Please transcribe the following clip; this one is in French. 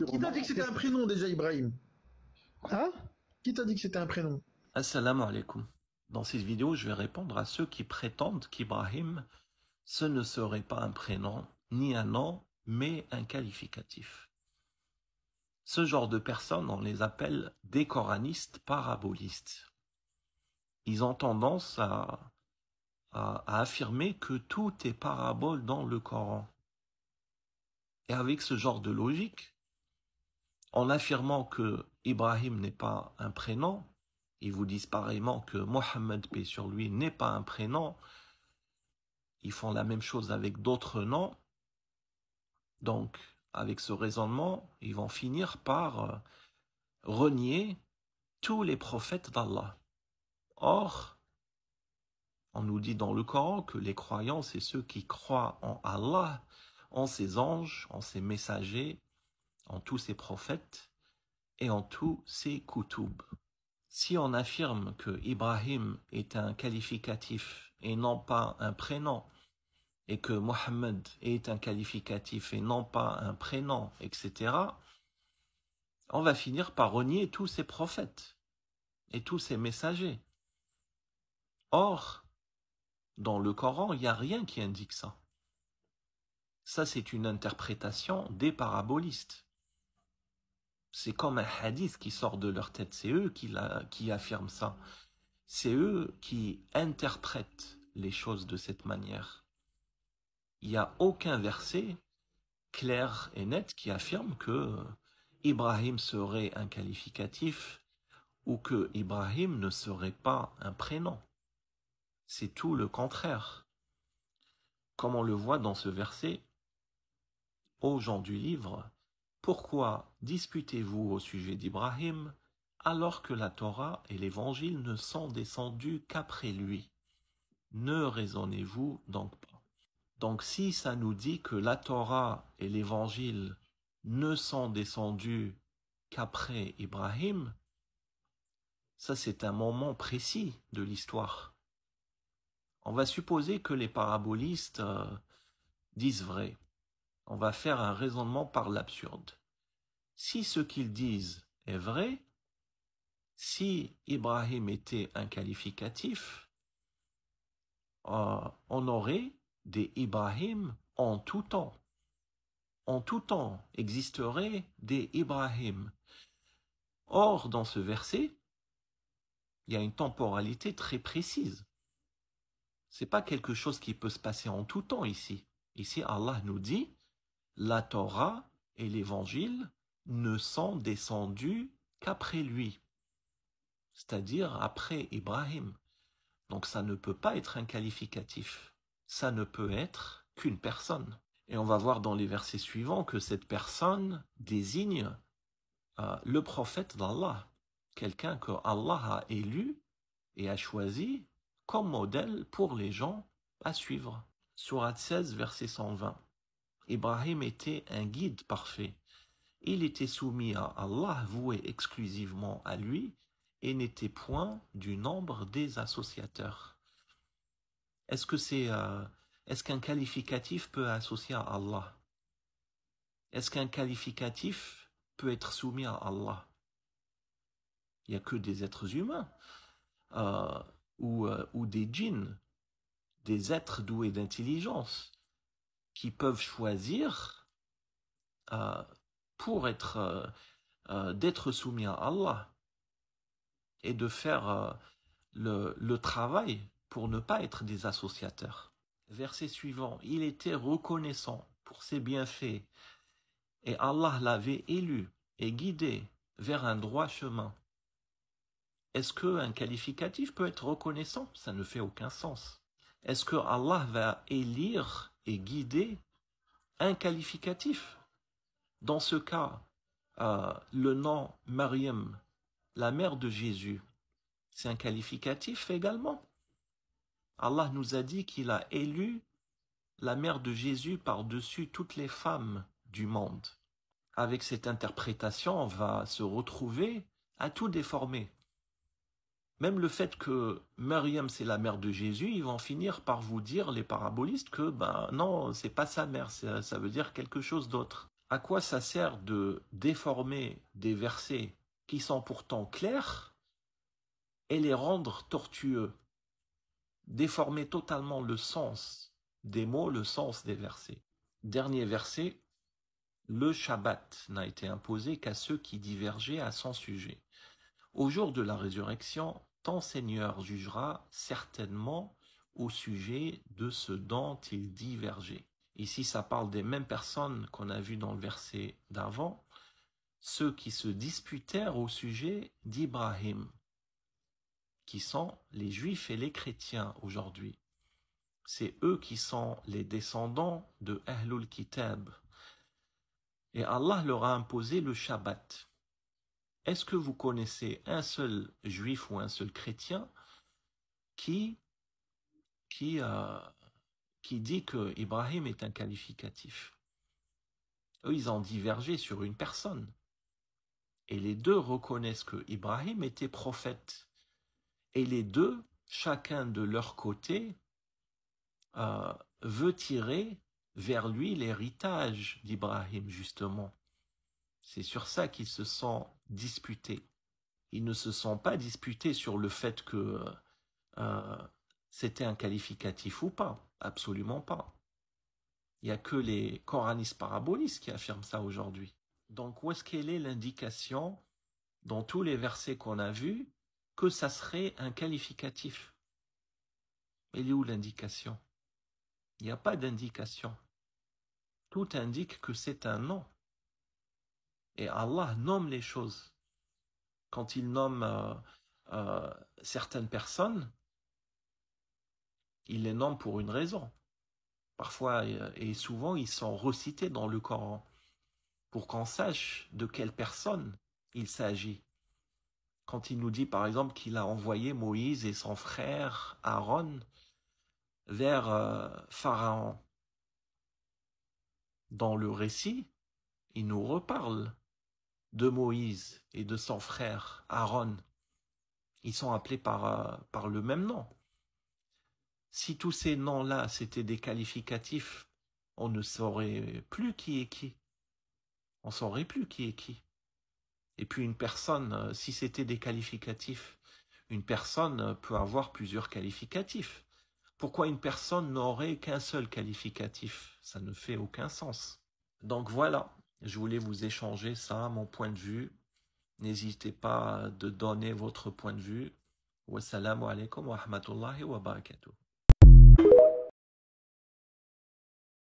Qui t'a dit que c'était un prénom déjà, Ibrahim? Hein? Qui t'a dit que c'était un prénom? Assalamu alaikum. Dans cette vidéo, je vais répondre à ceux qui prétendent qu'Ibrahim, ce ne serait pas un prénom, ni un nom, mais un qualificatif. Ce genre de personnes, on les appelle des coranistes parabolistes. Ils ont tendance à affirmer que tout est parabole dans le Coran. Et avec ce genre de logique, en affirmant que Ibrahim n'est pas un prénom, ils vous disent pareillement que Mohammed, paix sur lui, n'est pas un prénom. Ils font la même chose avec d'autres noms. Donc, avec ce raisonnement, ils vont finir par renier tous les prophètes d'Allah. Or, on nous dit dans le Coran que les croyants, c'est ceux qui croient en Allah, en ses anges, en ses messagers, en tous ses prophètes et en tous ses koutoub. Si on affirme que Ibrahim est un qualificatif et non pas un prénom, et que Mohammed est un qualificatif et non pas un prénom, etc., on va finir par renier tous ces prophètes et tous ces messagers. Or, dans le Coran, il n'y a rien qui indique ça. Ça, c'est une interprétation des parabolistes. C'est comme un hadith qui sort de leur tête. C'est eux qui affirment ça. C'est eux qui interprètent les choses de cette manière. Il n'y a aucun verset clair et net qui affirme que Ibrahim serait un qualificatif ou que Ibrahim ne serait pas un prénom. C'est tout le contraire. Comme on le voit dans ce verset, ô gens du livre, pourquoi disputez-vous au sujet d'Ibrahim alors que la Torah et l'Évangile ne sont descendus qu'après lui? Ne raisonnez-vous donc pas? Donc si ça nous dit que la Torah et l'Évangile ne sont descendus qu'après Ibrahim, ça c'est un moment précis de l'histoire. On va supposer que les parabolistes disent vrai. On va faire un raisonnement par l'absurde. Si ce qu'ils disent est vrai, si Ibrahim était un qualificatif, on aurait des Ibrahim en tout temps. En tout temps existeraient des Ibrahim. Or, dans ce verset, il y a une temporalité très précise. Ce n'est pas quelque chose qui peut se passer en tout temps ici. Ici, Allah nous dit, la Torah et l'Évangile ne sont descendus qu'après lui, c'est-à-dire après Ibrahim. Donc ça ne peut pas être un qualificatif. Ça ne peut être qu'une personne. Et on va voir dans les versets suivants que cette personne désigne le prophète d'Allah, quelqu'un que Allah a élu et a choisi comme modèle pour les gens à suivre. Sourate 16, verset 120. Ibrahim était un guide parfait. Il était soumis à Allah, voué exclusivement à lui, et n'était point du nombre des associateurs. Est-ce qu'un qualificatif peut associer à Allah? Est-ce qu'un qualificatif peut être soumis à Allah? Il n'y a que des êtres humains ou des djinns, des êtres doués d'intelligence qui peuvent choisir pour d'être soumis à Allah et de faire le travail pour ne pas être des associateurs. Verset suivant, il était reconnaissant pour ses bienfaits et Allah l'avait élu et guidé vers un droit chemin. Est-ce qu'un qualificatif peut être reconnaissant? Ça ne fait aucun sens. Est-ce que Allah va élire et guider un qualificatif? Dans ce cas, le nom Mariam, la mère de Jésus, c'est un qualificatif également. Allah nous a dit qu'il a élu la mère de Jésus par-dessus toutes les femmes du monde. Avec cette interprétation, on va se retrouver à tout déformer. Même le fait que Mariam c'est la mère de Jésus, ils vont finir par vous dire, les parabolistes, que non, c'est pas sa mère, ça veut dire quelque chose d'autre. À quoi ça sert de déformer des versets qui sont pourtant clairs et les rendre tortueux? Déformer totalement le sens des mots, le sens des versets. Dernier verset, le Shabbat n'a été imposé qu'à ceux qui divergeaient à son sujet. Au jour de la résurrection, ton Seigneur jugera certainement au sujet de ce dont ils divergeaient. Ici, ça parle des mêmes personnes qu'on a vues dans le verset d'avant, ceux qui se disputèrent au sujet d'Ibrahim, qui sont les Juifs et les chrétiens aujourd'hui. C'est eux qui sont les descendants de Ahlul Kitab. Et Allah leur a imposé le Shabbat. Est-ce que vous connaissez un seul juif ou un seul chrétien qui dit que Ibrahim est un qualificatif? Eux, ils ont divergé sur une personne. Et les deux reconnaissent que Ibrahim était prophète. Et les deux, chacun de leur côté, veut tirer vers lui l'héritage d'Ibrahim, justement. C'est sur ça qu'ils se sont disputés. Ils ne se sont pas disputés sur le fait que c'était un qualificatif ou pas. Absolument pas. Il n'y a que les coranistes parabolistes qui affirment ça aujourd'hui. Donc, où est-ce qu'elle est l'indication, dans tous les versets qu'on a vus, que ça serait un qualificatif? Elle est où l'indication? Il n'y a pas d'indication. Tout indique que c'est un nom. Et Allah nomme les choses. Quand il nomme certaines personnes, il les nomme pour une raison. Parfois et souvent, ils sont recités dans le Coran pour qu'on sache de quelle personne il s'agit. Quand il nous dit par exemple qu'il a envoyé Moïse et son frère Aaron vers Pharaon, dans le récit, il nous reparle de Moïse et de son frère Aaron. Ils sont appelés par le même nom. Si tous ces noms-là, c'était des qualificatifs, on ne saurait plus qui est qui. On ne saurait plus qui est qui. Et puis une personne, si c'était des qualificatifs, une personne peut avoir plusieurs qualificatifs. Pourquoi une personne n'aurait qu'un seul qualificatif? Ça ne fait aucun sens. Donc voilà, je voulais vous échanger ça, mon point de vue. N'hésitez pas de donner votre point de vue. Wassalamu alaikum wa rahmatullahi wa barakatuh.